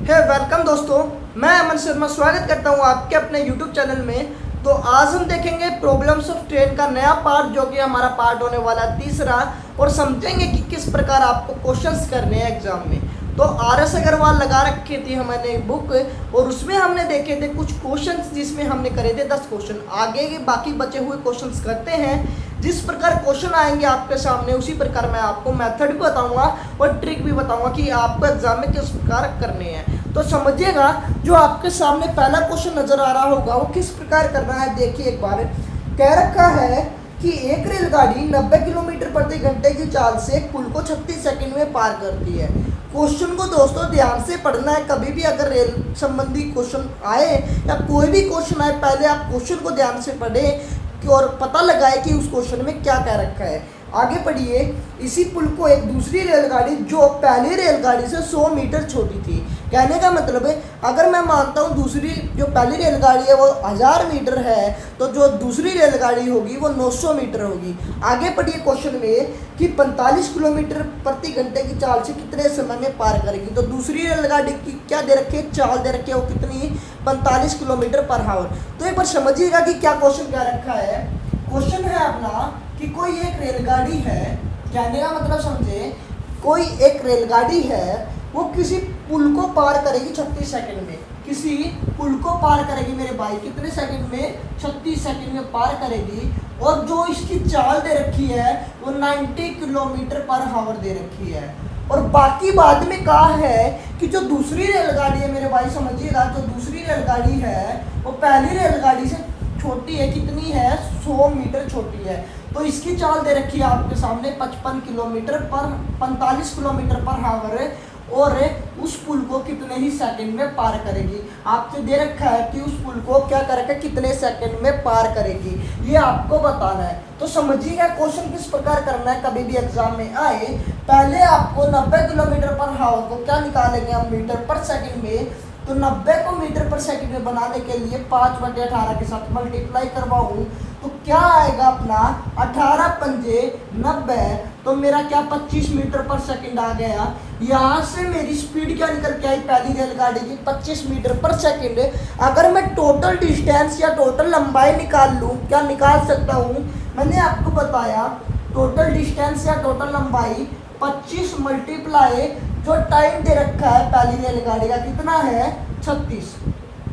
Welcome दोस्तों, मैं अमन शर्मा स्वागत करता हूं आपके अपने YouTube चैनल में। तो आज हम देखेंगे प्रॉब्लम्स ऑफ ट्रेन का नया पार्ट, जो कि हमारा पार्ट होने वाला तीसरा, और समझेंगे कि किस प्रकार आपको क्वेश्चंस करने हैं एग्जाम में। तो RS अग्रवाल लगा रखी थी हमने एक बुक, और उसमें हमने देखे थे कुछ क्वेश्चंस, जिसमें हमने करे थे 10 क्वेश्चन। आगे के बाकी बचे हुए क्वेश्चंस करते हैं। जिस प्रकार क्वेश्चन आएंगे आपके सामने, उसी प्रकार मैं आपको मेथड भी बताऊंगा और ट्रिक भी बताऊंगा कि आपको एग्जाम में किस प्रकार करने हैं। तो समझिएगा, जो आपके सामने पहला क्वेश्चन नजर आ रहा होगा वो किस प्रकार करना है। देखिए, एक बार कह रखा है कि एक रेलगाड़ी 90 किलोमीटर प्रति घंटे की चाल से एक पुल को 36 सेकंड में पार करती है। क्वेश्चन को दोस्तों ध्यान से पढ़ना है। कभी भी अगर रेल संबंधी क्वेश्चन आए या कोई भी क्वेश्चन आए, पहले आप क्वेश्चन को ध्यान से पढ़ें और पता लगाए कि उस क्वेश्चन में क्या कह रखा है। आगे पढ़िए। इसी पुल को एक दूसरी रेलगाड़ी जो पहली रेलगाड़ी से 100 मीटर छोटी थी। कहने का मतलब है, अगर मैं मानता हूँ दूसरी जो पहली रेलगाड़ी है वो 1000 मीटर है, तो जो दूसरी रेलगाड़ी होगी वो 900 मीटर होगी। आगे पढ़िए क्वेश्चन में कि 45 किलोमीटर प्रति घंटे की चाल से कितने समय में पार करेगी। तो दूसरी रेलगाड़ी की क्या दे रखी है, चाल दे रखी है, वो कितनी, 45 किलोमीटर पर आवर। तो एक बार समझिएगा कि क्या क्वेश्चन क्या रखा है। क्वेश्चन है अपना कि कोई एक रेलगाड़ी है, कहने का मतलब समझे, कोई एक रेलगाड़ी है, वो किसी पुल को पार करेगी 36 सेकंड में। किसी पुल को पार करेगी मेरे भाई, कितने सेकंड में, 36 सेकंड में पार करेगी। और जो इसकी चाल दे रखी है वो 90 किलोमीटर पर आवर दे रखी है। और बाकी बाद में कहा है कि जो दूसरी रेलगाड़ी है मेरे भाई, समझिएगा, जो दूसरी रेलगाड़ी है वो पहली रेलगाड़ी से छोटी है। कितनी है, 100 मीटर छोटी है। तो इसकी चाल दे रखी है आपके सामने 55 किलोमीटर पर 45 किलोमीटर पर आवर, और उस पुल को कितने ही सेकंड में पार करेगी। आपसे दे रखा है कि उस पुल को क्या करेगा, कितने सेकंड में पार करेगी, ये आपको बताना है। तो समझिएगा क्वेश्चन किस प्रकार करना है। कभी भी एग्जाम में आए, पहले आपको 90 किलोमीटर पर आवर को क्या निकालेंगे हम, मीटर पर सेकंड में। तो 90 को मीटर पर सेकंड में बनाने के लिए 5/18 के साथ मल्टीप्लाई करवाऊँ तो क्या आएगा अपना, 18 पंजे 90, तो मेरा क्या 25 मीटर पर सेकंड आ गया। यहाँ से मेरी स्पीड क्या निकल के आई, पहली रेलगाड़ी की 25 मीटर पर सेकंड। अगर मैं टोटल डिस्टेंस या टोटल लंबाई निकाल लूँ, क्या निकाल सकता हूँ, मैंने आपको बताया टोटल डिस्टेंस या टोटल लंबाई 25 मल्टीप्लाई जो टाइम दे रखा है पहली रेलगाड़ी का, कितना है, 36।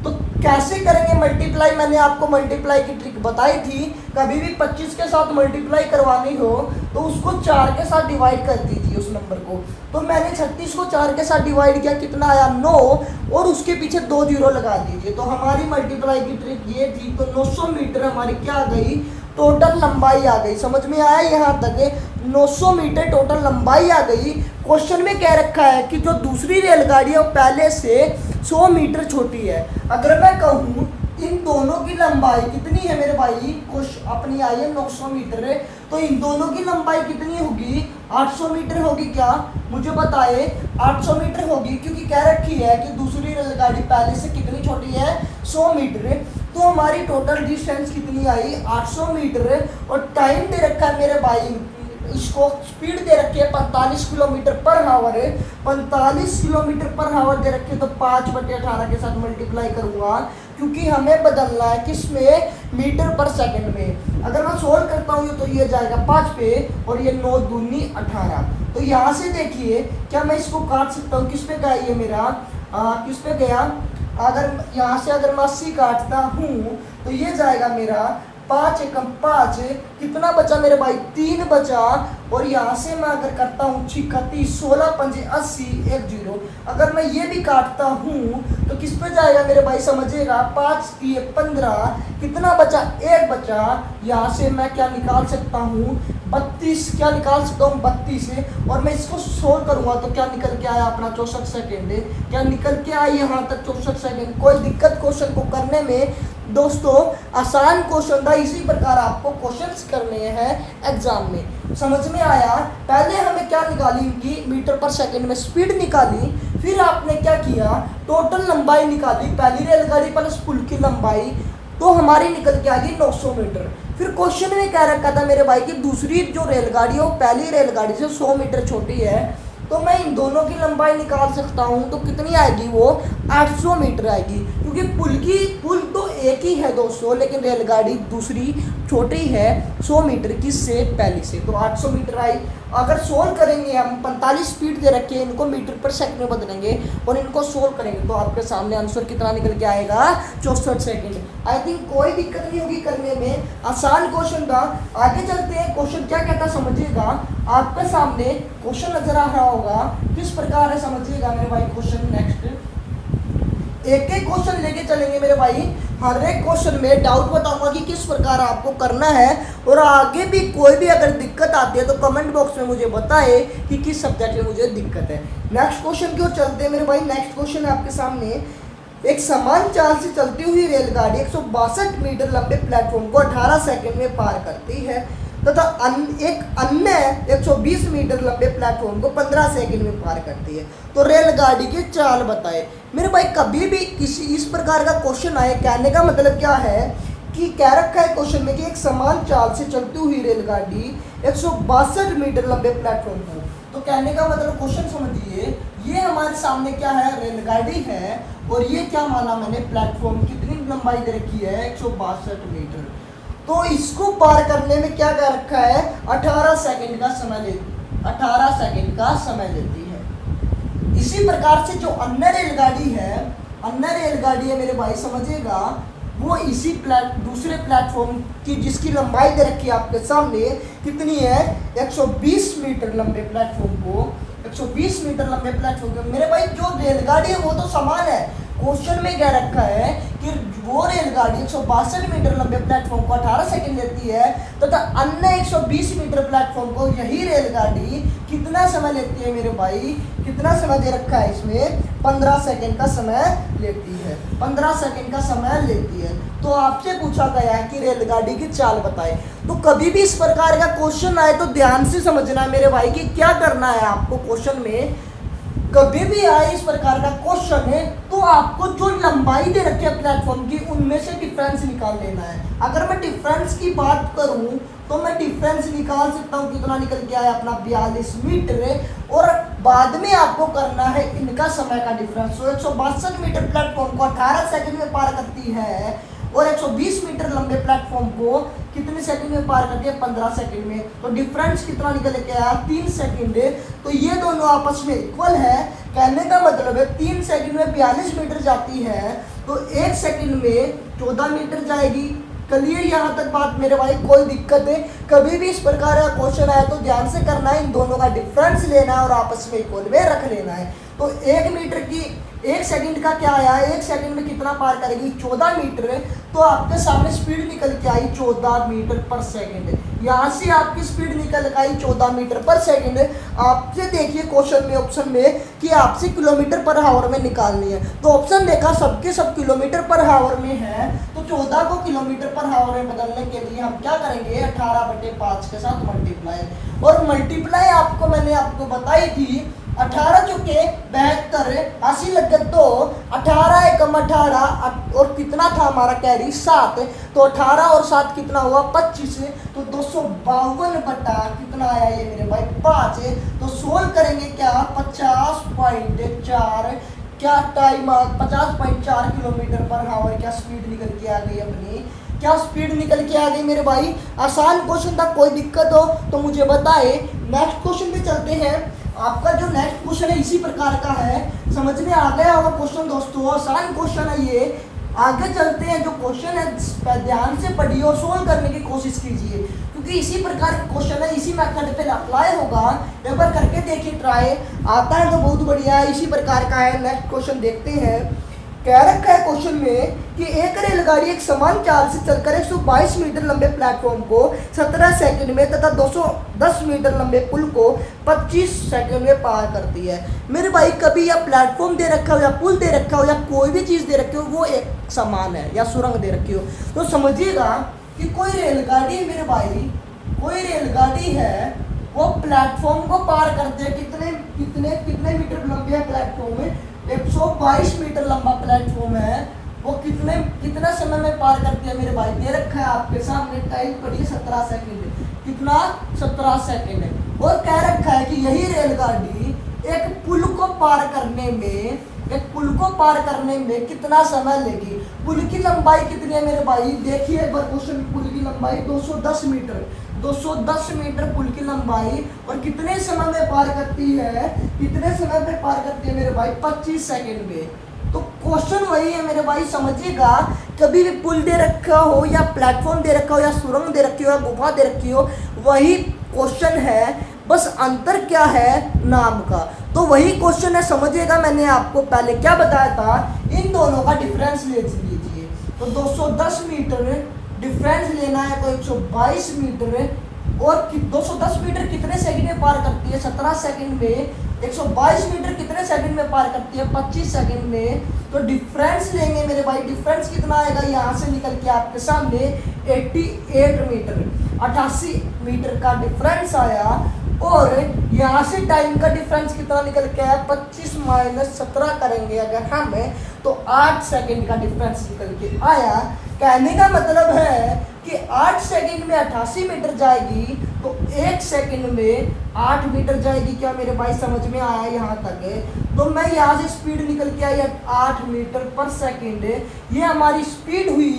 तो कैसे करेंगे मल्टीप्लाई, मैंने आपको मल्टीप्लाई की ट्रिक बताई थी। कभी भी 25 के साथ मल्टीप्लाई करवानी हो तो उसको 4 के साथ डिवाइड कर दीजिए उस नंबर को। तो मैंने 36 को 4 के साथ डिवाइड किया, कितना आया, 9, और उसके पीछे 2 जीरो लगा दीजिए। तो हमारी मल्टीप्लाई की ट्रिक ये थी। तो 900 मीटर हमारी क्या आ गई, टोटल लंबाई आ गई। समझ में आया यहाँ तक, 900 मीटर टोटल लंबाई आ गई। क्वेश्चन में कह रखा है कि जो दूसरी रेलगाड़ी है वो पहले से 100 मीटर छोटी है। अगर मैं कहूँ इन दोनों की लंबाई कितनी है मेरे भाई, कुछ अपनी आई है 900 मीटर है, तो इन दोनों की लंबाई कितनी होगी, 800 मीटर होगी। क्या मुझे बताए, 800 मीटर होगी, क्योंकि कह रखी है कि दूसरी रेलगाड़ी पहले से कितनी छोटी है, 100 मीटर। तो हमारी टोटल डिस्टेंस कितनी आई, 800 मीटर। और टाइम दे रखा है मेरे भाई, इसको स्पीड दे रखी है 45 किलोमीटर पर आवर है, 45 किलोमीटर पर आवर दे रखी है। तो 5/18 के साथ मल्टीप्लाई करूंगा, क्योंकि हमें बदलना है किसमें, मीटर पर सेकंड में। अगर मैं सोल्व करता हूँ तो ये जाएगा 5 पे, और ये 9 दूनी 18। तो यहाँ से देखिए, क्या मैं इसको काट सकता हूँ, किस पे गया ये मेरा, किस पे गया, अगर यहाँ से अगर मैं 80 काटता हूँ तो ये जाएगा मेरा 5 एकम 5, कितना बचा मेरे भाई, 3 बचा। और यहाँ से मैं अगर करता हूँ 36, 16 पंजे 80, 1 जीरो। अगर मैं ये भी काटता हूँ तो किस पे जाएगा मेरे भाई, समझिएगा, 5 3 15, कितना बचा, 1 बचा। यहाँ से मैं क्या निकाल सकता हूँ, 32, क्या निकाल सकता हूँ, 32 है। और मैं इसको सोल्व करूँगा तो क्या निकल के आया अपना, 64 सेकेंड। क्या निकल के आई यहाँ तक, 64 सेकेंड। कोई दिक्कत क्वेश्चन को करने में दोस्तों, आसान क्वेश्चन था। इसी प्रकार आपको क्वेश्चंस करने हैं एग्जाम में। समझ में आया। पहले हमें क्या निकाली, इनकी मीटर पर सेकंड में स्पीड निकाली, फिर आपने क्या किया, टोटल लंबाई निकाली, पहली रेलगाड़ी प्लस पुल की लंबाई, तो हमारी निकल के आ गई 900 मीटर। फिर क्वेश्चन में क्या रखा था मेरे भाई कि दूसरी जो रेलगाड़ी है वो पहली रेलगाड़ी से 100 मीटर छोटी है। तो मैं इन दोनों की लंबाई निकाल सकता हूँ। तो कितनी आएगी वो 800 मीटर आएगी, क्योंकि पुल तो एक ही है दोस्तों, लेकिन रेलगाड़ी दूसरी छोटी है 100 मीटर की से पहले से, तो 800 मीटर आई। अगर सोल्व करेंगे हम 45 स्पीड दे रखे इनको मीटर पर सेकंड में बदलेंगे और इनको सोल्व करेंगे तो आपके सामने आंसर कितना निकल के आएगा 64 सेकंड। आई थिंक कोई दिक्कत नहीं होगी करने में, आसान क्वेश्चन था। आगे चलते हैं, क्वेश्चन क्या कहता समझिएगा। आपके सामने क्वेश्चन नजर आ रहा होगा, किस प्रकार है समझिएगा मेरे भाई। क्वेश्चन नेक्स्ट एक एक क्वेश्चन लेके चलेंगे मेरे भाई, हर एक क्वेश्चन में डाउट बताऊंगा कि किस प्रकार आपको करना है, और आगे भी कोई भी अगर दिक्कत आती है तो कमेंट बॉक्स में मुझे बताए कि किस सब्जेक्ट में मुझे दिक्कत है। नेक्स्ट क्वेश्चन की ओर चलते हैं मेरे भाई। नेक्स्ट क्वेश्चन है आपके सामने, एक समान चाल से चलती हुई रेलगाड़ी 162 मीटर लंबे प्लेटफॉर्म को 18 सेकंड में पार करती है तथा एक अन्य 120 मीटर लंबे प्लेटफॉर्म को 15 सेकंड में पार करती है। तो रेलगाड़ी की चाल बताए। मेरे भाई कभी भी किसी इस प्रकार का क्वेश्चन आए, कहने का मतलब क्या है कि कह रखा है क्वेश्चन में कि एक समान चाल से चलती हुई रेलगाड़ी 162 मीटर लंबे प्लेटफॉर्म को, तो कहने का मतलब क्वेश्चन समझिए, ये हमारे सामने क्या है, रेलगाड़ी है, और ये क्या माना मैंने, प्लेटफॉर्म कितनी लंबाई दे रखी है 162 मीटर। तो इसको पार करने में क्या कर रखा है, 18 सेकंड का समय लेती है। इसी प्रकार से जो अन्य रेलगाड़ी है मेरे भाई समझिएगा, वो इसी दूसरे प्लेटफॉर्म की जिसकी लंबाई दे रखी है आपके सामने कितनी है, 120 मीटर लंबे प्लेटफॉर्म को, 120 मीटर लंबे प्लेटफॉर्म को। मेरे भाई जो रेलगाड़ी है वो तो समान है, क्वेश्चन में कह रखा है कि वो रेलगाड़ी 162 मीटर लंबे प्लेटफॉर्म को 18 सेकंड लेती है तथा अन्य 120 मीटर प्लेटफॉर्म को यही रेलगाड़ी कितना समय लेती है मेरे भाई, कितना समय दे रखा है इसमें, 15 सेकंड का समय लेती है, 15 सेकंड का समय लेती है। तो आपसे पूछा गया है कि रेलगाड़ी की चाल बताए। तो कभी भी इस प्रकार का क्वेश्चन आए तो ध्यान से समझना है मेरे भाई कि क्या करना है आपको। क्वेश्चन में कभी भी आए इस प्रकार का क्वेश्चन है तो आपको जो लंबाई दे रखी है प्लेटफॉर्म की उनमें से डिफरेंस निकाल लेना है। अगर मैं डिफरेंस की बात करूं तो मैं डिफरेंस निकाल सकता हूं, कितना निकल के आया अपना 42 मीटर, और बाद में आपको करना है इनका समय का डिफरेंस। तो 162 मीटर प्लेटफॉर्म को 18 सेकंड में पार करती है और 120 मीटर लंबे प्लेटफॉर्म को कितने सेकंड में पार करती है, 15 सेकंड में। तो डिफरेंस कितना निकल के आया, 3 सेकंड। तो ये दोनों आपस में इक्वल है, कहने का मतलब है 3 सेकंड में 42 मीटर जाती है तो 1 सेकंड में 14 मीटर जाएगी। क्लियर यहाँ तक बात मेरे भाई, कोई दिक्कत है। कभी भी इस प्रकार का क्वेश्चन आया तो ध्यान से करना है, इन दोनों का डिफरेंस लेना है और आपस में इक्वल में रख लेना है। तो 1 मीटर की 1 सेकंड का क्या आया, 1 सेकंड में कितना पार करेगी, 14 मीटर। तो आपके सामने स्पीड निकल के आई 14 मीटर पर सेकंड। यहाँ से आपकी स्पीड निकल के आई 14 मीटर पर सेकंड। आपसे देखिए क्वेश्चन में ऑप्शन में कि आपसे किलोमीटर पर आवर में निकालनी है, तो ऑप्शन देखा सबके सब किलोमीटर पर आवर में है, तो 14 को किलोमीटर पर आवर में बदलने के लिए हम क्या करेंगे, 18/5 के साथ मल्टीप्लाई। और मल्टीप्लाई आपको मैंने आपको बताई थी, 18 चुके 72, 80 लगे तो 18 एकम 18 और कितना था हमारा कैरी 7, तो 18 और 7 कितना हुआ 25, तो 252 बटा कितना आया ये मेरे भाई 5। तो सोल्व करेंगे क्या, 50.4 क्या टाइम 50.4 किलोमीटर पर आवर क्या स्पीड निकल के आ गई अपनी, क्या स्पीड निकल के आ गई मेरे भाई। आसान क्वेश्चन था, कोई दिक्कत हो तो मुझे बताए। नेक्स्ट क्वेश्चन पे चलते हैं। आपका जो नेक्स्ट क्वेश्चन है इसी प्रकार का है, समझ में आ गया होगा क्वेश्चन दोस्तों, आसान क्वेश्चन है ये। आगे चलते हैं, जो क्वेश्चन है ध्यान से पढ़िए और सोल्व करने की कोशिश कीजिए, क्योंकि इसी प्रकार का क्वेश्चन है, इसी मेथड पे अप्लाई होगा। एक बार करके देखिए ट्राई, आता है तो बहुत बढ़िया है, इसी प्रकार का है। नेक्स्ट क्वेश्चन देखते हैं। कह रखा है क्वेश्चन में कि एक रेलगाड़ी एक समान चाल से चलकर 122 मीटर लंबे प्लेटफॉर्म को 17 सेकंड में तथा 210 मीटर लंबे पुल को 25 सेकंड में पार करती है। मेरे भाई कभी या प्लेटफॉर्म दे रखा हो या पुल दे रखा हो या कोई भी चीज़ दे रखी हो वो एक समान है या सुरंग दे रखी हो, तो समझिएगा कि कोई रेलगाड़ी मेरे भाई, कोई रेलगाड़ी है वो प्लेटफॉर्म को पार करते हैं, कितने कितने कितने मीटर लंबे प्लेटफॉर्म में, 122 मीटर लंबा प्लेटफॉर्म है, वो कितना समय में पार करती है मेरे भाई, दे रखा है आपके सामने, टाइम पड़ी 17 सेकंड, कितना 17 सेकंड। और कह रखा है कि यही रेलगाड़ी एक पुल को पार करने में, एक पुल को पार करने में कितना समय लेगी। पुल की लंबाई कितनी है मेरे भाई, देखिए एक बार क्वेश्चन। पुल की लंबाई 210 मीटर, 210 मीटर पुल की लंबाई, और कितने समय में पार करती है, कितने समय में पार करती है मेरे भाई, 25 सेकंड में। तो क्वेश्चन वही है मेरे भाई, समझिएगा। कभी भी पुल दे रखा हो या प्लेटफॉर्म दे रखा हो या सुरंग दे रखी हो या गुफा दे रखी हो, वही क्वेश्चन है, बस अंतर क्या है नाम का। तो वही क्वेश्चन है, समझिएगा। मैंने आपको पहले क्या बताया था, इन दोनों का डिफरेंस ले लीजिए। तो 210 मीटर डिफरेंस लेना है, तो 122 मीटर, और 210 मीटर कितने सेकंड में पार करती है, 17 सेकंड में। 122 मीटर कितने सेकंड में पार करती है, 25 सेकंड में। तो डिफरेंस लेंगे मेरे भाई, डिफरेंस कितना आएगा, यहाँ से निकल के आपके सामने 88 मीटर, 88 मीटर का डिफरेंस आया। और यहाँ से टाइम का डिफरेंस कितना निकल के आया, 25 माइनस 17 करेंगे अगर हम, तो 8 सेकंड का डिफरेंस निकल के आया। कहने का मतलब है कि 8 सेकंड में 88 मीटर जाएगी, तो 1 सेकंड में 8 मीटर जाएगी। क्या मेरे भाई समझ में आया यहाँ तक। तो मैं यहाँ से स्पीड निकल के आई 8 मीटर पर सेकंड, ये हमारी स्पीड हुई।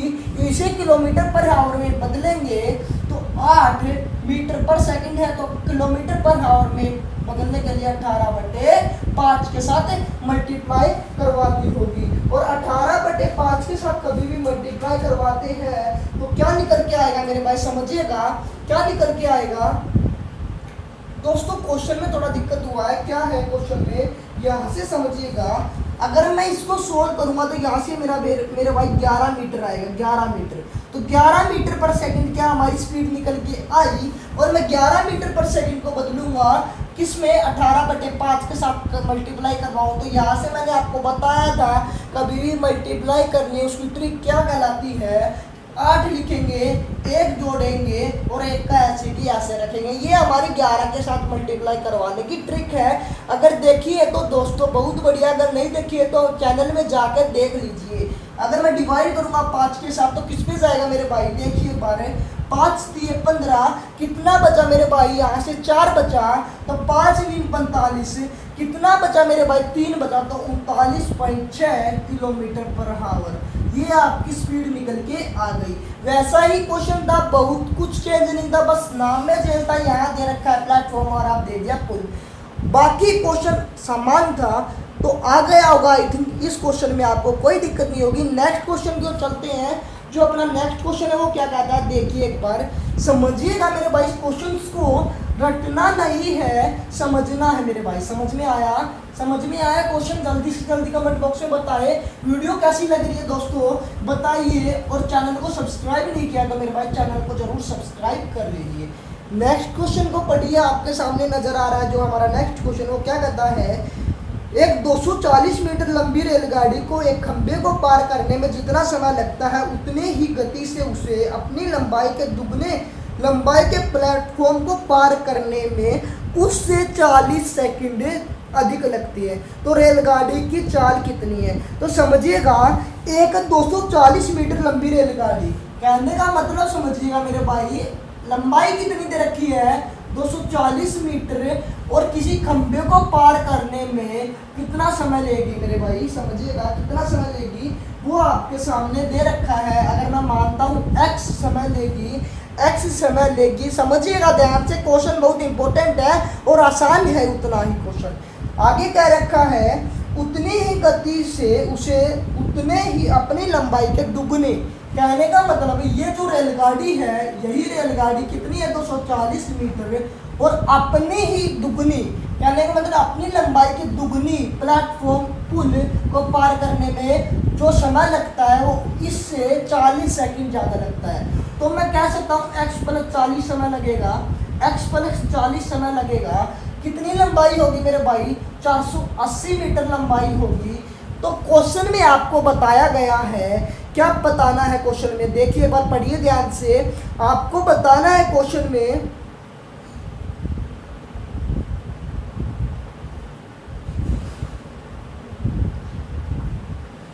इसे किलोमीटर पर आवर में बदलेंगे तो 8 मीटर पर सेकंड है, तो किलोमीटर पर आवर में बदलने के लिए 18/5 के साथ मल्टीप्लाई करवानी होगी। और 18/5 के साथ कभी भी मल्टीप्लाई करवाते हैं तो क्या निकल के आएगा मेरे भाई, समझिएगा क्या निकल के आएगा। दोस्तों क्वेश्चन में थोड़ा दिक्कत हुआ है, क्या है क्वेश्चन में, यहाँ से समझिएगा। अगर मैं इसको सोल्व करूंगा तो यहाँ से मेरे भाई 11 मीटर आएगा, 11 मीटर। तो 11 मीटर पर सेकंड क्या हमारी स्पीड निकल के आई, और मैं 11 मीटर पर सेकंड को बदलूंगा किसमें, 18/5 के साथ मल्टीप्लाई करवाऊँ। तो यहाँ से मैंने आपको बताया था, कभी भी मल्टीप्लाई करनी है उसकी ट्रिक क्या कहलाती है, 8 लिखेंगे, 1 जोड़ेंगे और 1 का ऐसे की ऐसे रखेंगे। ये हमारी 11 के साथ मल्टीप्लाई करवाने की ट्रिक है। अगर देखिए तो दोस्तों बहुत बढ़िया, अगर नहीं देखिए तो चैनल में जाकर देख लीजिए। अगर मैं डिवाइड करूँगा 5 के साथ तो किस पे जाएगा मेरे भाई, देखिए बारे 5 3 15, कितना बचा मेरे भाई, यहाँ से 4 बचा, तो 5 × 45 कितना बचा मेरे भाई, 3 बचा, तो 39.6 किलोमीटर पर आवर। ये आपकी स्पीड निकल के आ गई। वैसा ही क्वेश्चन था, बहुत कुछ चेंज नहीं था, बस नाम में चेंज था। यहाँ दे रखा है प्लेटफॉर्म और आप दे दिया पुल, बाकी क्वेश्चन समान था। तो आ गया होगा आई थिंक, इस क्वेश्चन में आपको कोई दिक्कत नहीं होगी। नेक्स्ट क्वेश्चन की ओर चलते हैं। जो अपना नेक्स्ट क्वेश्चन है वो क्या कहता है, देखिए एक बार समझिएगा मेरे भाई। क्वेश्चंस को रटना नहीं है, समझना है मेरे भाई। समझ में आया, समझ में आया क्वेश्चन, जल्दी से जल्दी कमेंट बॉक्स में बताए। वीडियो कैसी लग रही है दोस्तों बताइए, और चैनल को सब्सक्राइब नहीं किया तो मेरे भाई चैनल को जरूर सब्सक्राइब कर लीजिए। नेक्स्ट क्वेश्चन को पढ़िए, आपके सामने नजर आ रहा है। जो हमारा नेक्स्ट क्वेश्चन वो क्या कहता है, एक 240 मीटर लंबी रेलगाड़ी को एक खंभे को पार करने में जितना समय लगता है, उतने ही गति से उसे अपनी लंबाई के दुगने लंबाई के प्लेटफॉर्म को पार करने में उससे 40 सेकंड अधिक लगती है। तो रेलगाड़ी की चाल कितनी है, तो समझिएगा। एक 240 मीटर लंबी रेलगाड़ी, कहने का मतलब समझिएगा मेरे भाई, लंबाई कितनी दे रखी है, 240 मीटर, और किसी खंभे को पार करने में कितना समय लेगी मेरे भाई, समझिएगा कितना समय लेगी वो आपके सामने दे रखा है। अगर मैं मानता हूँ x समय लेगी, x समय लेगी, समझिएगा ध्यान से। क्वेश्चन बहुत इंपॉर्टेंट है और आसान है उतना ही क्वेश्चन। आगे कह रखा है, उतनी ही गति से उसे उतने ही अपनी लंबाई के दुगने। कहने का मतलब ये जो रेलगाड़ी है, यही रेलगाड़ी कितनी है, 240 मीटर, और अपनी ही दुगनी, कहने का मतलब अपनी लंबाई की दुगनी प्लेटफॉर्म पुल को पार करने में जो समय लगता है वो इससे 40 सेकंड ज़्यादा लगता है। तो मैं कह सकता हूँ x + 40 समय लगेगा, x + 40 समय लगेगा। कितनी लंबाई होगी मेरे भाई, 480 मीटर लंबाई होगी। तो क्वेश्चन में आपको बताया गया है, क्या बताना है क्वेश्चन में, देखिए एक बार पढ़िए ध्यान से। आपको बताना है क्वेश्चन में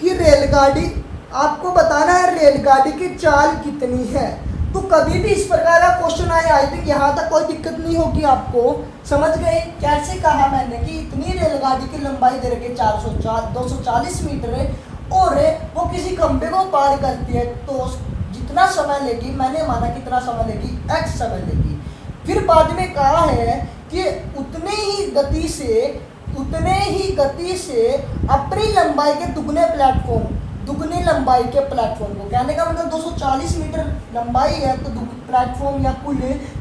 कि रेलगाड़ी, आपको बताना है रेलगाड़ी की चाल कितनी है। तो कभी भी इस प्रकार का क्वेश्चन आए, आई थिंक यहाँ तक कोई दिक्कत नहीं होगी आपको। समझ गए कैसे कहा मैंने कि इतनी रेलगाड़ी की लंबाई दे रखी है 240 मीटर है और वो किसी खंबे को पार करती है, तो जितना समय लेगी, मैंने माना कितना समय लेगी, x समय लेगी। फिर बाद में कहा है कि उतने ही गति से अपनी लंबाई के दुगनी लंबाई के प्लेटफॉर्म को, कहने का मतलब 240 मीटर लंबाई है तो प्लेटफॉर्म या पुल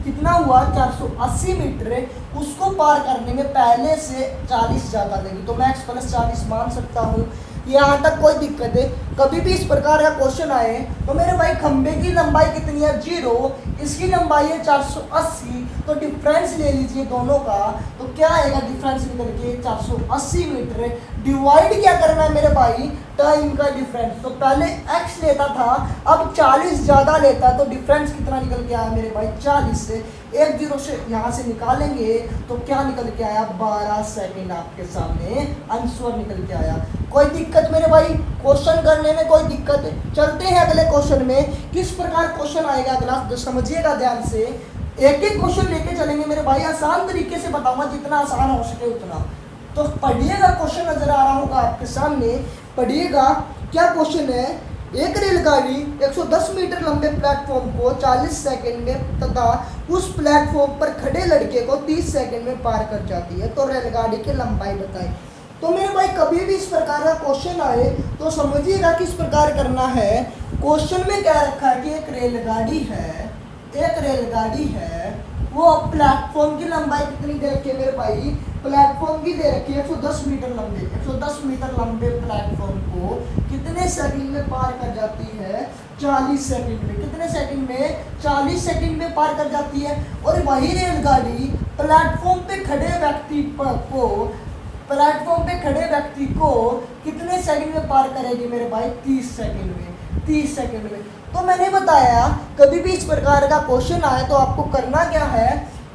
कितना हुआ 480 मीटर है, उसको पार करने में पहले से 40 ज़्यादा लेगी, तो मैं x + 40 मान सकता हूँ। यहाँ तक कोई दिक्कत है। कभी भी इस प्रकार का क्वेश्चन आए तो मेरे भाई खंबे की लंबाई कितनी है 0, इसकी लंबाई है 480, तो डिफरेंस ले लीजिए दोनों का, तो क्या आएगा डिफरेंस निकल के 480 मीटर। डिवाइड क्या करना है मेरे भाई, टाइम का डिफरेंस, तो पहले x लेता था अब 40 ज़्यादा लेता है, तो डिफरेंस कितना निकल के आया मेरे भाई 40 से 1 0 से यहाँ से निकालेंगे तो क्या निकल के आया 12 सेकंड आपके सामने आंसर निकल के आया। कोई दिक्कत मेरे भाई क्वेश्चन करने में, कोई दिक्कत? चलते हैं अगले क्वेश्चन में, किस प्रकार क्वेश्चन आएगा अगला तो समझिएगा ध्यान से। एक एक क्वेश्चन लेके चलेंगे मेरे भाई, आसान तरीके से बताऊंगा जितना आसान हो सके उतना। तो पढ़िएगा, क्वेश्चन नजर आ रहा होगा आपके सामने, पढ़िएगा क्या क्वेश्चन है। एक रेलगाड़ी 110 मीटर लंबे प्लेटफॉर्म को 40 सेकंड में तथा उस प्लेटफॉर्म पर खड़े लड़के को 30 सेकंड में पार कर जाती है, तो रेलगाड़ी की लंबाई बताएं। तो मेरे भाई कभी भी इस प्रकार का क्वेश्चन आए तो समझिएगा किस प्रकार करना है। क्वेश्चन में क्या रखा है कि एक रेलगाड़ी है, वो प्लेटफॉर्म की लंबाई कितनी दे रखी है मेरे भाई, प्लेटफॉर्म की दे रखी है 110 मीटर लंबे, 110 मीटर लंबे प्लेटफॉर्म को कितने सेकंड में पार कर जाती है 40 सेकंड में। कितने सेकंड में 40 सेकंड में पार कर जाती है। और वही रेलगाड़ी प्लेटफॉर्म पे खड़े व्यक्ति को कितने सेकंड में पार करेगी मेरे भाई 30 सेकंड में। तो मैंने बताया कभी भी इस प्रकार का क्वेश्चन आए तो आपको करना क्या है,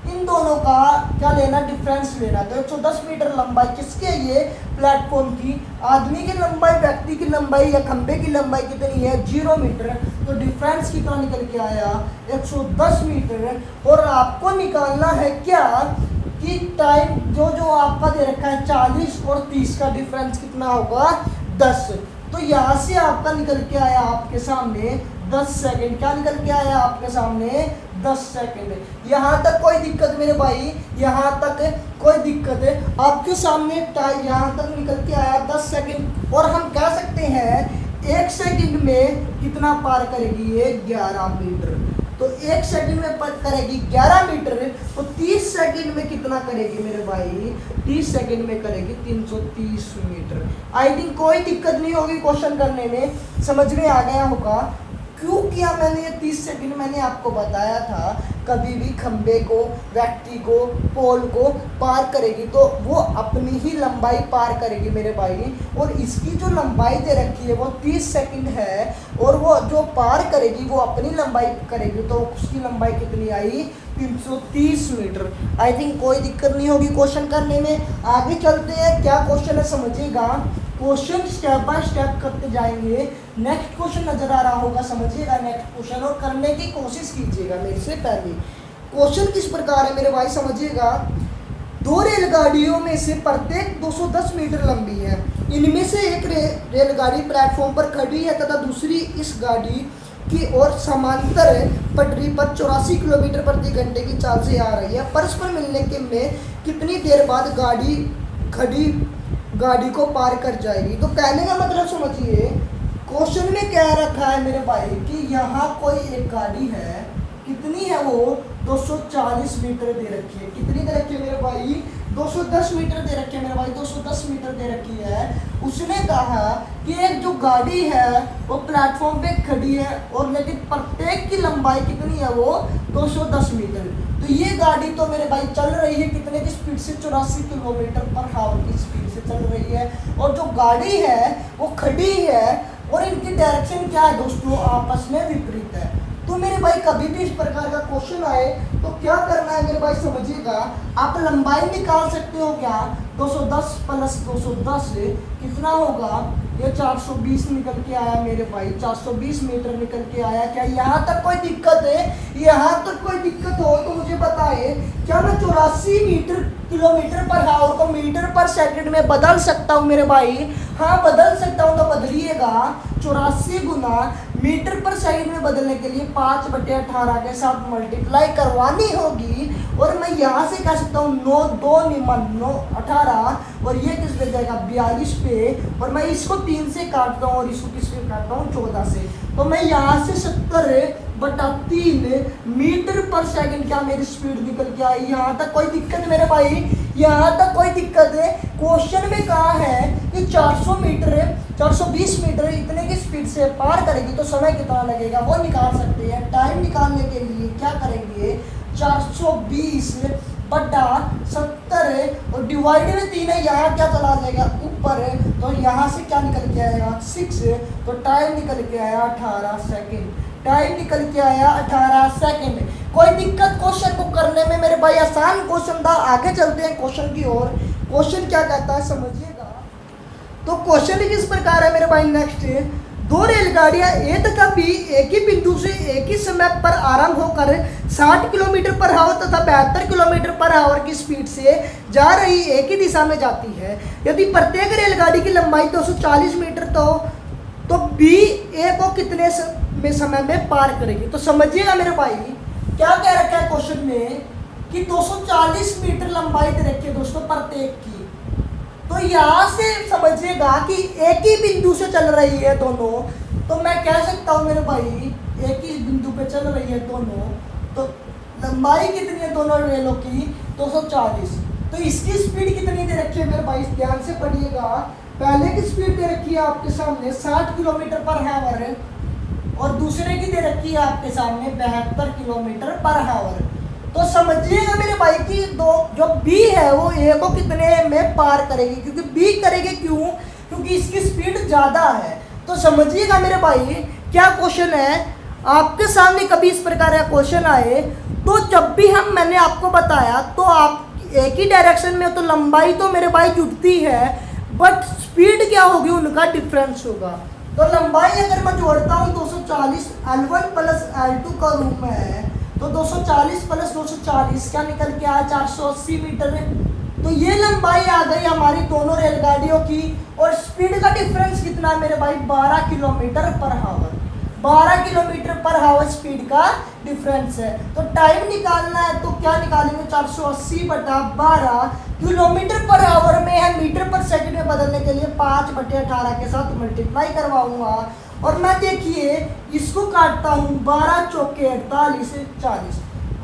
इन दोनों का क्या लेना, डिफरेंस लेना। तो 110 मीटर लंबाई किसकी है, ये प्लेटफॉर्म की। आदमी की लंबाई, व्यक्ति की लंबाई या खंबे की लंबाई कितनी है 0 मीटर, तो डिफरेंस कितना निकल के आया 110 मीटर। और आपको निकालना है क्या कि टाइम जो आपका दे रखा है 40 और 30 का डिफरेंस कितना होगा 10। तो यहाँ से आपका निकल के आया आपके सामने 10 सेकंड। क्या निकल के आया आपके सामने 10 सेकंड। यहाँ तक कोई दिक्कत मेरे भाई, यहाँ तक कोई दिक्कत है आपके सामने टाइम यहाँ तक निकल के आया 10 सेकंड। और हम कह सकते हैं 1 सेकंड में कितना पार करेगी ये 11 मीटर। तो 1 सेकंड में पार करेगी 11 मीटर, तो 30 सेकंड में कितना करेगी मेरे भाई, 30 सेकंड में करेगी 330 मीटर। आई थिंक कोई दिक्कत नहीं होगी क्वेश्चन करने में, समझ में आ गया होगा। क्यों किया मैंने ये 30 सेकंड, मैंने आपको बताया था कभी भी खंबे को, व्यक्ति को, पोल को पार करेगी तो वो अपनी ही लंबाई पार करेगी मेरे भाई। और इसकी जो लंबाई दे रखी है वो 30 सेकंड है, और वो जो पार करेगी वो अपनी लंबाई करेगी, तो उसकी लंबाई कितनी आई 330 मीटर। आई थिंक कोई दिक्कत नहीं होगी क्वेश्चन करने में। आगे चलते हैं, क्या क्वेश्चन है समझिएगा। क्वेश्चन स्टेप बाय स्टेप करते जाएंगे। नेक्स्ट क्वेश्चन नजर आ रहा होगा, समझिएगा नेक्स्ट क्वेश्चन और करने की कोशिश कीजिएगा मेरे से पहले। क्वेश्चन किस प्रकार है मेरे भाई समझिएगा। 2 रेलगाड़ियों में से प्रत्येक 210 मीटर लंबी है। इनमें से एक रेलगाड़ी प्लेटफॉर्म पर खड़ी है तथा दूसरी इस गाड़ी की ओर समांतर पटरी पर 84 किलोमीटर प्रति घंटे की चाल से आ रही है। परस्पर मिलने के में कितनी देर बाद गाड़ी को पार कर जाएगी। तो कहने का मतलब समझिए, क्वेश्चन में क्या रखा है मेरे भाई कि यहाँ कोई एक गाड़ी है, कितनी है वो 240 मीटर दे रखी है। कितनी दे रखी है मेरे भाई 210 मीटर दे रखी है मेरे भाई, 210 मीटर दे रखी है। उसने कहा कि एक जो गाड़ी है वो प्लेटफॉर्म पे खड़ी है और लेकिन प्रत्येक की लंबाई कितनी है वो 210 मीटर। तो ये गाड़ी तो मेरे भाई चल रही है कितने की स्पीड से 84 किलोमीटर पर आवर की स्पीड से चल रही है, और जो गाड़ी है वो खड़ी है और इनकी डायरेक्शन क्या है दोस्तों, आपस में विपरीत है। तो मेरे भाई कभी भी इस प्रकार का क्वेश्चन आए तो क्या करना है मेरे भाई समझिएगा, आप लंबाई निकाल सकते हो क्या, 210 प्लस 210 कितना होगा, ये 420 निकल के आया मेरे भाई, 420 मीटर निकल के आया। क्या यहाँ तक कोई दिक्कत है? यहाँ तक कोई दिक्कत हो तो मुझे बताइए, क्या मैं 84 मीटर किलोमीटर पर आवर को मीटर पर सेकंड में बदल सकता हूँ मेरे भाई? हाँ बदल सकता हूँ, तो बदलिएगा। 84 गुना मीटर पर सेकंड में बदलने के लिए 5/18 के साथ मल्टीप्लाई करवानी होगी, और मैं यहाँ से कह सकता हूँ 9 2 निमन 9 18, और ये किस पे जाएगा 42 पे, और मैं इसको 3 से काटता हूँ और इसको किस पे काटता हूँ 14 से, तो मैं यहाँ से 70/3 मीटर पर सेकंड क्या मेरी स्पीड निकल के आई। यहाँ तक कोई दिक्कत मेरे भाई? यहाँ तक कोई दिक्कत है? क्वेश्चन में कहा है कि 420 मीटर इतने की स्पीड से पार करेगी तो समय कितना लगेगा वो निकाल सकते हैं। टाइम निकालने के लिए क्या करेंगे, 420/70 और डिवाइड में 3 है, यहाँ क्या चला जाएगा ऊपर है, तो यहाँ से क्या निकल के आएगा 6, तो टाइम निकल के आया 18 सेकेंड। टाइम निकल के आया 18 सेकेंड। कोई दिक्कत क्वेश्चन को करने में मेरे भाई? आसान क्वेश्चन था। आगे चलते हैं क्वेश्चन की ओर। क्वेश्चन क्या कहता है समझिएगा। तो क्वेश्चन किस प्रकार है मेरे भाई, नेक्स्ट, 2 रेलगाड़ियां ए तथा बी एक ही बिंदु से एक ही समय पर आरंभ होकर 60 किलोमीटर पर आवर तथा 72 किलोमीटर पर आवर की स्पीड से जा रही एक ही दिशा में जाती है। यदि प्रत्येक रेलगाड़ी की लंबाई 240 मीटर तो बी ए को कितने समय में पार करेगी? तो समझिएगा मेरे भाई, क्या कह रखा है क्वेश्चन में कि 240 मीटर लंबाई दे रखी है दोस्तों प्रत्येक की। तो यहाँ से समझिएगा कि एक ही बिंदु से चल रही है दोनों, तो मैं कह सकता हूँ मेरे भाई एक ही बिंदु पे चल रही है दोनों, तो लंबाई कितनी है दोनों रेलों की 240। तो इसकी स्पीड कितनी दे रखी है मेरे भाई, ध्यान से पढ़िएगा। पहले की स्पीड दे रखी है आपके सामने 60 किलोमीटर पर आवर है, और दूसरे की दे रखी है आपके सामने 72 किलोमीटर पर आवर। तो समझिएगा मेरे भाई कि जो बी है वो ए को कितने में पार करेगी, क्योंकि बी करेगी क्यों, क्योंकि इसकी स्पीड ज़्यादा है। तो समझिएगा मेरे भाई क्या क्वेश्चन है आपके सामने, कभी इस प्रकार का क्वेश्चन आए तो जब भी मैंने आपको बताया तो आप एक ही डायरेक्शन में, तो लंबाई तो मेरे भाई जुड़ती है, बट स्पीड क्या होगी, उनका डिफरेंस होगा। तो लंबाई अगर मैं जोड़ता हूँ 240 L1 प्लस L2 का रूप में है, तो 240 प्लस 240 क्या निकल के आया 480 मीटर है। तो ये लंबाई आ गई हमारी दोनों रेलगाड़ियों की, और स्पीड का डिफरेंस कितना है मेरे भाई 12 kilometre per hour. 12 kilometre per hour speed का डिफरेंस है। तो टाइम निकालना है तो क्या निकालेंगे, 480/12 किलोमीटर पर आवर में है, मीटर पर सेकंड में बदलने के लिए 5/18 के साथ मल्टीप्लाई करवाऊंगा। और मैं देखिए इसको काटता हूँ 12 चौके 48 40,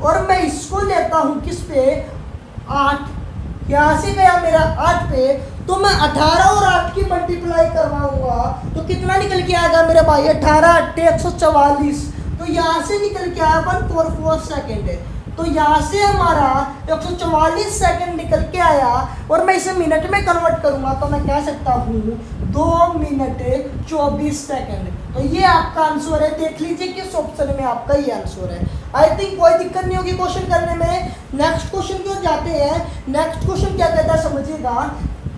और मैं इसको लेता हूँ किस पे 8, यहाँ से गया मेरा 8 पे, तो मैं 18 और 8 की मल्टीप्लाई करवाऊंगा तो कितना निकल के आएगा मेरे भाई 18 8 144। तो यहाँ से निकल के आया 144 सेकेंड है, तो यहाँ से हमारा 144 सेकेंड निकल के आया, और मैं इसे मिनट में कन्वर्ट करूंगा तो मैं कह सकता हूँ 2 मिनट 24 सेकेंड। तो ये आपका आंसर है। देख लीजिए किस ऑप्शन में आपका ये आंसर है। आई थिंक कोई दिक्कत नहीं होगी क्वेश्चन करने में। नेक्स्ट क्वेश्चन की ओर जाते हैं। नेक्स्ट क्वेश्चन क्या कहता है समझिएगा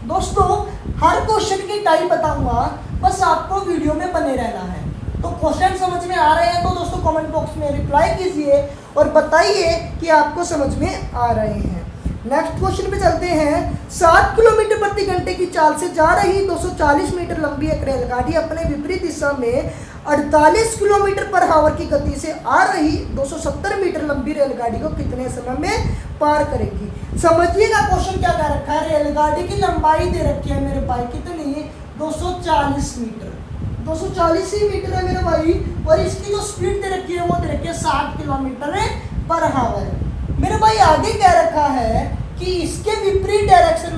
दोस्तों, हर क्वेश्चन की टाइप बताऊंगा, बस आपको वीडियो में बने रहना है। तो क्वेश्चन समझ में आ रहे हैं तो दोस्तों कमेंट बॉक्स में रिप्लाई कीजिए और बताइए कि आपको समझ में आ रहे हैं। नेक्स्ट क्वेश्चन पे चलते हैं। 7 किलोमीटर प्रति घंटे की चाल से जा रही 240 मीटर लंबी एक रेलगाड़ी अपने विपरीत दिशा में 48 किलोमीटर पर आवर की गति से आ रही 270 मीटर लंबी रेलगाड़ी को कितने समय में पार करेगी? समझिएगा क्वेश्चन क्या कह रखा है। रेलगाड़ी की लंबाई दे रखी है मेरे भाई कितनी, 240 मीटर, 240 ही मीटर है मेरे भाई, और इसकी जो स्पीड दे रखी है वो दे रखी है 60 किलोमीटर पर आवर। मेरे भाई आगे कह रखा है कि इसके विपरीत डायरेक्शन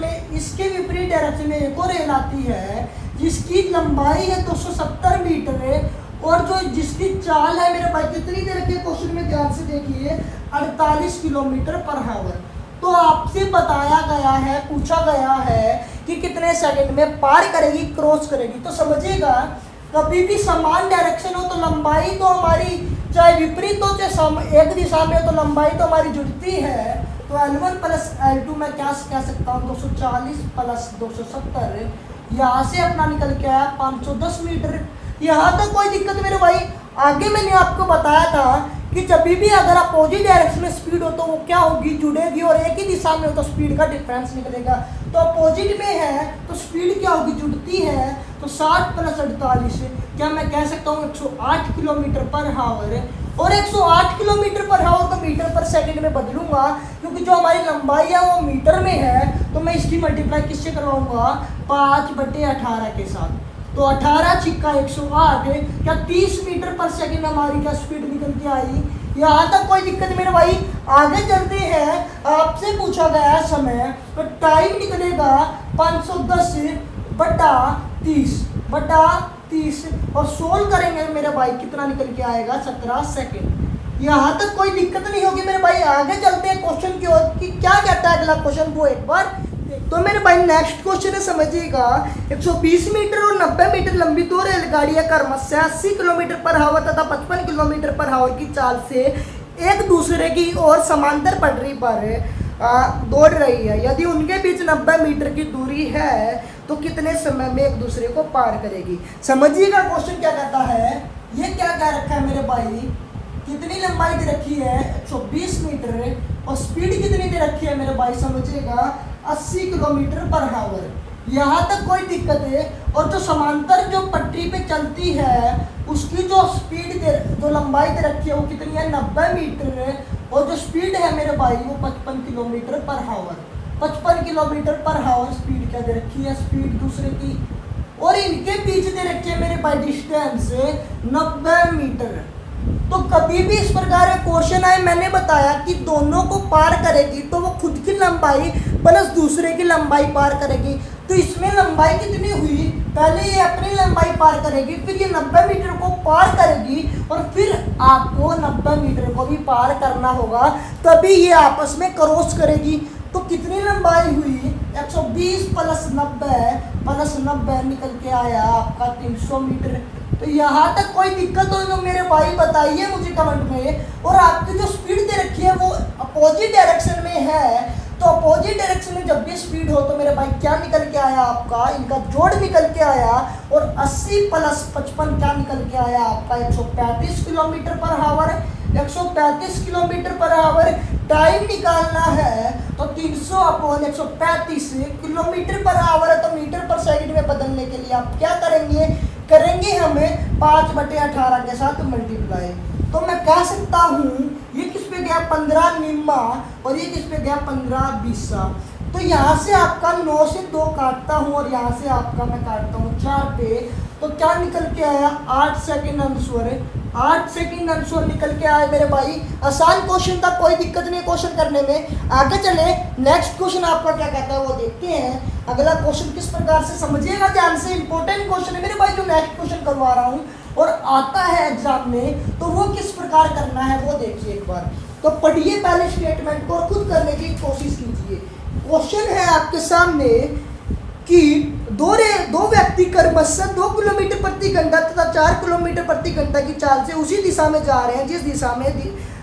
में एक और रेल आती है जिसकी लंबाई है 270 मीटर है, और जो जिसकी चाल है मेरे भाई कितनी दे रखी है क्वेश्चन में ध्यान से देखिए 48 किलोमीटर पर आवर। तो आपसे बताया गया है, पूछा गया है कि कितने सेकंड में पार करेगी, क्रॉस करेगी। तो समझिएगा कभी भी समान डायरेक्शन हो तो लंबाई तो हमारी चाहे विपरीत हो चाहे एक दिशा में हो तो लंबाई तो हमारी जुड़ती है। तो L1 प्लस L2 मैं क्या कह सकता हूँ 240 प्लस 270, यहाँ से अपना निकल के आया 510 मीटर। यहाँ तक कोई दिक्कत मेरे भाई। आगे मैंने आपको बताया था कि जब भी अगर अपोजिट डायरेक्शन में स्पीड हो तो वो क्या होगी, जुड़ेगी, और एक ही दिशा में हो तो स्पीड का डिफरेंस निकलेगा। तो अपोजिट में है तो स्पीड क्या होगी, जुड़ती है। तो 60 प्लस 48 क्या मैं कह सकता हूँ 108 किलोमीटर पर हावर। और 108 किलोमीटर पर हावर को मीटर पर सेकंड में बदलूंगा, क्योंकि जो हमारी लंबाई है वो मीटर में है। तो मैं इसकी मल्टीप्लाई किससे करवाऊंगा, 5/18 के साथ। तो 18 छिक्का 108, क्या 30 मीटर पर सेकंड हमारी क्या स्पीड निकल के आई। यहाँ तक कोई दिक्कत मेरे भाई। आगे चलते हैं, आपसे पूछा गया समय, तो टाइम निकलेगा 510/30 और सोल्व करेंगे मेरे भाई, कितना निकल के आएगा 17 सेकंड। यहाँ तक कोई दिक्कत नहीं होगी मेरे भाई। आगे चलते हैं क्वेश्चन की ओर कि क्या कहता है अगला क्वेश्चन, वो एक बार। तो मेरे भाई नेक्स्ट क्वेश्चन है, समझिएगा। 120 मीटर और 90 मीटर लंबी दो रेलगाड़ियां क्रमशः 80 किलोमीटर पर हावर तथा 55 किलोमीटर पर हावर की चाल से एक दूसरे की ओर समांतर पटरी पर दौड़ रही है। यदि उनके बीच 90 मीटर की दूरी है तो कितने समय में एक दूसरे को पार करेगी। समझिएगा क्वेश्चन क्या कहता है। ये क्या कह रखा है मेरे भाई, कितनी लंबाई दे रखी है 120 मीटर और स्पीड कितनी दे रखी है मेरे भाई, समझिएगा 80 किलोमीटर पर हावर। यहाँ तक कोई दिक्कत है। और जो समांतर जो पटरी पे चलती है उसकी जो स्पीड जो लंबाई दे रखी है वो कितनी है 90 मीटर है। और जो स्पीड है मेरे भाई वो 55 किलोमीटर पर हावर। 55 किलोमीटर पर हावर स्पीड क्या दे रखी है, स्पीड दूसरे की। और इनके बीच दे रखी है मेरे भाई डिस्टेंस 90 मीटर। तो कभी भी इस प्रकार का क्वेश्चन आए, मैंने बताया कि दोनों को पार करेगी तो वो खुद की लंबाई प्लस दूसरे की लंबाई पार करेगी। तो इसमें लंबाई कितनी हुई, पहले ये अपनी लंबाई पार करेगी, फिर ये 90 मीटर को पार करेगी और फिर आपको 90 मीटर को भी पार करना होगा, तभी ये आपस में क्रॉस करेगी। तो कितनी लंबाई हुई 120 प्लस 90 निकल के आया आपका 300 मीटर। तो यहाँ तक कोई दिक्कत हो तो मेरे भाई बताइए मुझे कमेंट में। और आपकी जो स्पीड दे रखी है वो अपोजिट डायरेक्शन में है, तो अपोजिट डायरेक्शन में जब भी स्पीड हो तो मेरे भाई क्या निकल के आया आपका, इनका जोड़ निकल के आया। और 80 प्लस 55 क्या निकल के आया आपका 135 किलोमीटर पर हावर। 135 किलोमीटर पर हावर टाइम निकालना है तो 300/135 किलोमीटर पर हावर है। तो मीटर पर सेकंड में बदलने के लिए आप क्या करेंगे हमें 5/18 के साथ मल्टीप्लाई। तो मैं कह सकता हूँ ये किस पे गया 15 निम्मा और ये किस पे गया 15 बीसा। तो यहाँ से आपका 9 से 2 काटता हूँ और यहाँ से आपका मैं काटता हूँ 4 पे। तो क्या निकल के आया 8 सेकंड आंसर। 8 सेकंड आंसर निकल के आए मेरे भाई। आसान क्वेश्चन था, कोई दिक्कत नहीं क्वेश्चन करने में। आगे चले, नेक्स्ट क्वेश्चन आपका क्या कहता है वो देखते हैं। अगला क्वेश्चन किस प्रकार से, समझिएगा ध्यान से, इंपॉर्टेंट क्वेश्चन है मेरे भाई जो नेक्स्ट क्वेश्चन करवा रहा हूँ और आता है एग्जाम में, तो वो किस प्रकार करना है वो देखिए एक बार। तो पढ़िए पहले स्टेटमेंट को और खुद करने की कोशिश कीजिए। क्वेश्चन है आपके सामने कि दो व्यक्ति क्रमशः 2 किलोमीटर प्रति घंटा तथा 4 किलोमीटर प्रति घंटा की चाल से उसी दिशा में जा रहे हैं जिस दिशा में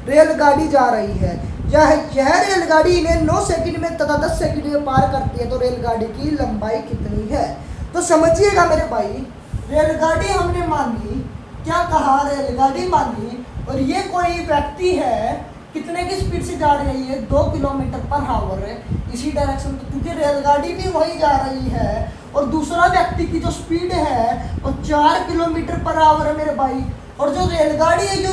रेलगाड़ी जा रही है। यह रेलगाड़ी इन्हें 9 सेकंड में तथा 10 सेकंड में पार करती है। तो रेलगाड़ी की लंबाई कितनी है। तो समझिएगा मेरे भाई, रेलगाड़ी हमने मानी, क्या कहा, रेलगाड़ी मानी, और ये कोई व्यक्ति है कितने की स्पीड से जा रही है 2 किलोमीटर पर हावर है इसी डायरेक्शन में, क्योंकि रेलगाड़ी भी वही जा रही है। और दूसरा व्यक्ति की जो स्पीड है वो 4 किलोमीटर पर हावर है मेरे भाई। और जो रेलगाड़ी है जो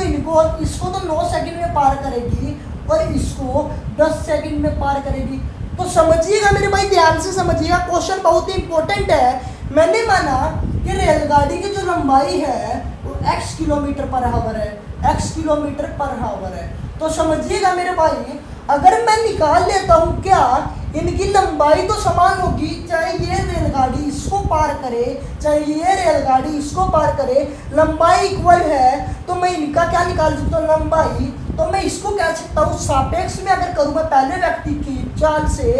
इसको तो 9 सेकंड में पार करेगी और इसको 10 सेकंड में पार करेगी। तो समझिएगा मेरे भाई, ध्यान से समझिएगा, क्वेश्चन बहुत ही इंपॉर्टेंट है। मैंने माना कि रेलगाड़ी की जो लंबाई है वो x किलोमीटर पर हावर है, x किलोमीटर पर हावर है। तो समझिएगा मेरे भाई, अगर मैं निकाल लेता हूँ क्या इनकी लंबाई तो समान होगी, चाहे ये रेलगाड़ी इसको पार करे चाहे ये रेलगाड़ी इसको पार करे, लंबाई इक्वल है। तो मैं इनका क्या निकाल सकता हूँ लंबाई। तो मैं इसको कह सकता हूँ सापेक्ष में अगर करूँ मैं पहले व्यक्ति की चाल से,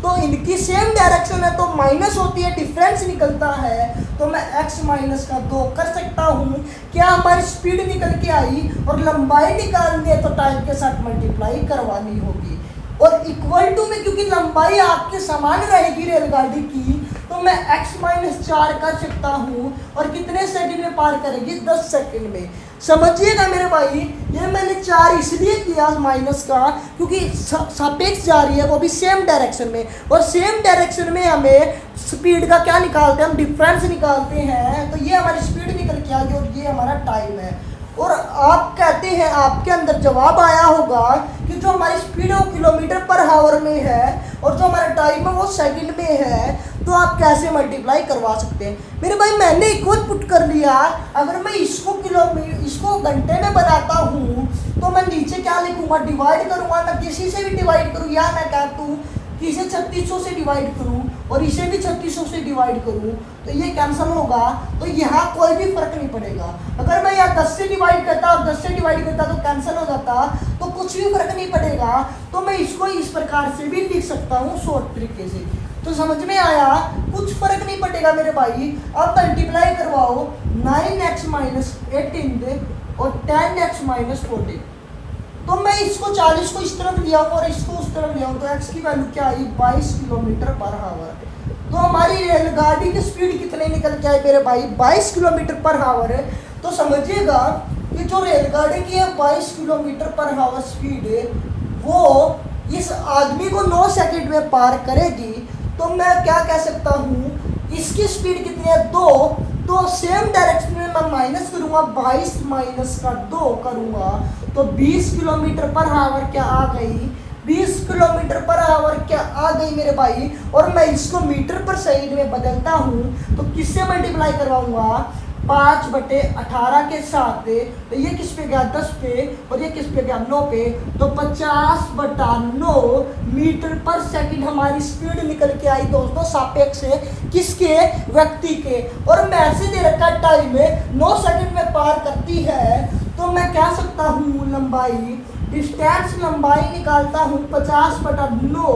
तो इनकी सेम डायरेक्शन है तो माइनस होती है, डिफरेंस निकलता है, तो मैं x माइनस का 2 कर सकता हूँ। क्या हमारी स्पीड निकल के आई और लंबाई निकालनी है तो टाइम के साथ मल्टीप्लाई करवानी होगी। और इक्वल टू में क्योंकि लंबाई आपके समान रहेगी रेलगाड़ी की, तो मैं x माइनस 4 कर सकता हूँ और कितने सेकंड में पार करेगी, 10 सेकंड में। समझिएगा मेरे भाई, ये मैंने 4 इसलिए किया माइनस का क्योंकि सापेक्ष जा रही है वो भी सेम डायरेक्शन में, और सेम डायरेक्शन में हमें स्पीड का क्या निकालते हैं, हम डिफरेंस निकालते हैं। तो ये हमारी स्पीड निकल के आ गई और ये हमारा टाइम है। और आप कहते हैं आपके अंदर जवाब आया होगा कि जो हमारी स्पीड है वो किलोमीटर पर आवर में है और जो हमारा टाइम है वो सेकंड में है, तो आप कैसे मल्टीप्लाई करवा सकते हैं। मेरे भाई मैंने इक्वल पुट कर लिया। अगर मैं इसको घंटे में बनाता हूँ तो मैं नीचे क्या लिखूंगा, डिवाइड करूंगा। मैं किसी से भी डिवाइड करूँ या मैं क्या दूँ कि इसे 3600 से डिवाइड करूं और इसे भी 3600 से डिवाइड करूं तो ये कैंसिल होगा, तो यहाँ कोई भी फर्क नहीं पड़ेगा। अगर मैं यहाँ 10 से डिवाइड करता और 10 से डिवाइड करता तो कैंसिल हो जाता, तो कुछ भी फर्क नहीं पड़ेगा। तो मैं इसको इस प्रकार से भी लिख सकता हूँ शॉर्ट तरीके से। तो समझ में आया, कुछ फर्क नहीं पड़ेगा मेरे भाई। अब मल्टीप्लाई करवाओ 9x माइनस 18 और 10x माइनस 14। तो मैं इसको 40 को इस तरफ लिया और इसको उस तरफ लिया तो x की वैल्यू क्या आई, 22 किलोमीटर पर आवर। तो हमारी रेलगाड़ी की स्पीड कितने निकल के आई मेरे भाई, 22 किलोमीटर पर आवर है। तो समझिएगा कि जो रेलगाड़ी की है 22 किलोमीटर पर आवर स्पीड है, वो इस आदमी को 9 सेकंड में पार करेगी। तो मैं क्या कह सकता हूँ, इसकी स्पीड कितनी है, 2। तो सेम डायरेक्शन में मैं माइनस करूंगा, 22 माइनस का 2 करूंगा तो 20 किलोमीटर पर आवर क्या आ गई, 20 किलोमीटर पर आवर क्या आ गई मेरे भाई। और मैं इसको मीटर पर सेकंड में बदलता हूं तो किससे मल्टीप्लाई करवाऊंगा, 5/18 के साथ। तो ये किस पे गया, 10 पे, और ये किस पे गया, 9 पे। तो 50/9 मीटर पर सेकंड हमारी स्पीड निकल के आई दोस्तों, सापेक्ष से किसके, व्यक्ति के। और मैसेज दे रखा है टाइम में 9 सेकंड में पार करती है। तो मैं कह सकता हूँ लंबाई, डिस्टेंस लंबाई निकालता हूँ 50/9,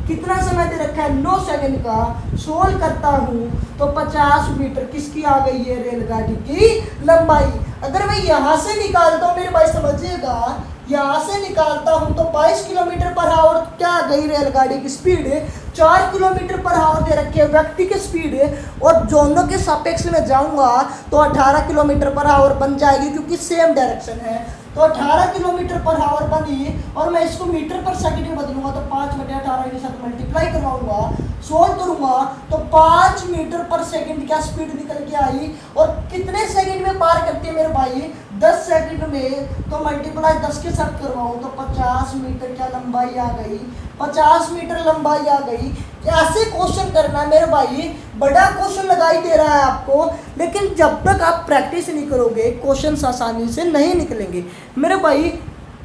कितना समय दे रखा है, 9 सेकंड का। सोल्व करता हूँ तो 50 मीटर किसकी आ गई है, रेलगाड़ी की लंबाई। अगर मैं यहाँ से निकालता हूँ मेरे भाई समझिएगा, यहाँ से निकालता हूँ तो 22 किलोमीटर पर आवर क्या आ गई रेलगाड़ी की स्पीड, 4 किलोमीटर पर आवर दे रखी है व्यक्ति की स्पीड। और दोनों के सापेक्ष में जाऊँगा तो 18 किलोमीटर पर आवर बन जाएगी क्योंकि सेम डायरेक्शन है। तो 18 किलोमीटर पर आवर बनी और मैं इसको मीटर पर सेकंड में बदलूंगा तो 5/18 के साथ मल्टीप्लाई करवाऊंगा, सोल्व करूंगा तो 5 मीटर पर सेकंड क्या स्पीड निकल के आई। और कितने सेकंड में पार करती है मेरे भाई, 10 सेकंड में। तो मल्टीप्लाई 10 के साथ करवाऊं तो 50 मीटर क्या लंबाई आ गई, 50 मीटर लंबाई आ गई। ऐसे क्वेश्चन करना मेरे भाई, बड़ा क्वेश्चन लगाई दे रहा है आपको, लेकिन जब तक आप प्रैक्टिस नहीं करोगे क्वेश्चन आसानी से नहीं निकलेंगे मेरे भाई।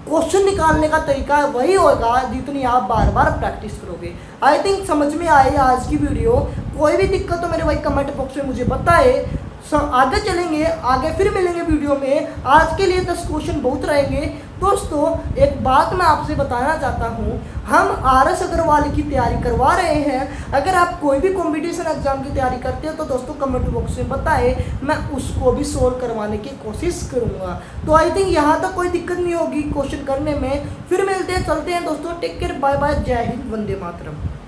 क्वेश्चन निकालने का तरीका वही होगा जितनी आप बार बार प्रैक्टिस करोगे। आई थिंक समझ में आई आज की वीडियो। कोई भी दिक्कत तो मेरे भाई कमेंट बॉक्स में मुझे बताए। आगे चलेंगे, आगे फिर मिलेंगे वीडियो में। आज के लिए 10 क्वेश्चन बहुत रहेंगे। दोस्तों एक बात मैं आपसे बताना चाहता हूँ, हम RS अग्रवाल की तैयारी करवा रहे हैं। अगर आप कोई भी कंपटीशन एग्जाम की तैयारी करते हो तो दोस्तों कमेंट बॉक्स में बताएं, मैं उसको भी सोल्व करवाने की कोशिश करूँगा। तो आई थिंक यहाँ तक कोई दिक्कत नहीं होगी क्वेश्चन करने में। फिर मिलते हैं, चलते हैं दोस्तों। टेक केयर, बाय बाय, जय हिंद, वंदे मातरम।